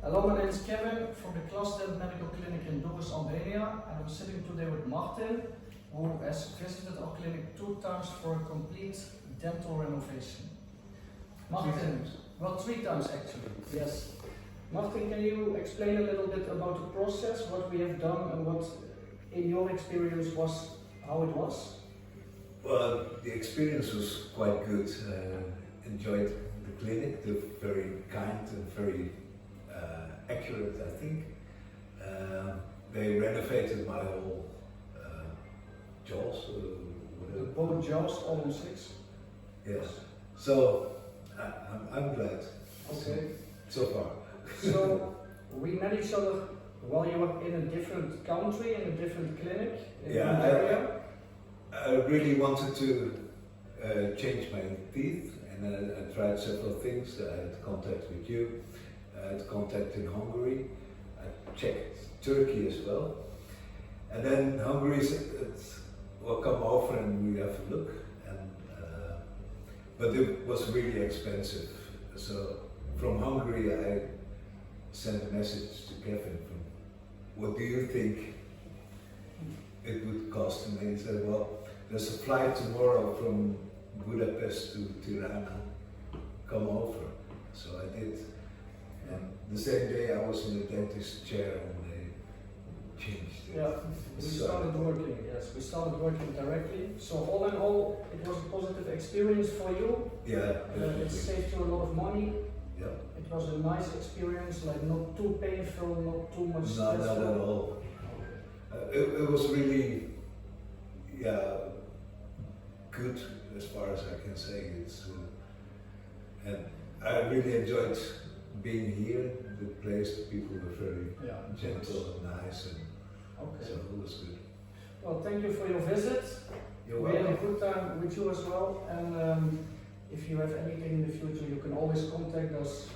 Hello, my name is Kevin from the Clustered Medical Clinic in Durrës, Albania, and I'm sitting today with Martin, who has visited our clinic 2 times for a complete dental renovation. Martin, well, 3 times actually, yes. Martin, can you explain a little bit about the process, what we have done and what in your experience was, how it was? Well, the experience was quite good. Enjoyed the clinic, they're very kind and very accurate, I think. They renovated my whole jaws. Both jaws, all on 6? Yes. So I'm glad. Okay. So far. So we met each other while you were in a different country, in a different clinic in Albania. I really wanted to change my teeth, and I tried several things. I had contact with you, I had contact in Hungary, I checked Turkey as well. And then Hungary said, well, come over and we have a look. And, but it was really expensive. So from Hungary I sent a message to Kevin from, what do you think it would cost? And he said, well, there's a flight tomorrow from Budapest to Tirana, come over. So I did. And the same day I was in the dentist chair and they changed it. Yeah, we started working, yes, we started working directly. So all in all, it was a positive experience for you. Yeah, it saved you a lot of money. Yeah. It was a nice experience, like not too painful, not too much stressful. No, not at all. It was really, good as far as I can say. And I really enjoyed being here. The place, the people were very gentle and nice, and so it was good. Well, thank you for your visit. You're We had welcome. a good time with you as well, and if you have anything in the future, you can always contact us.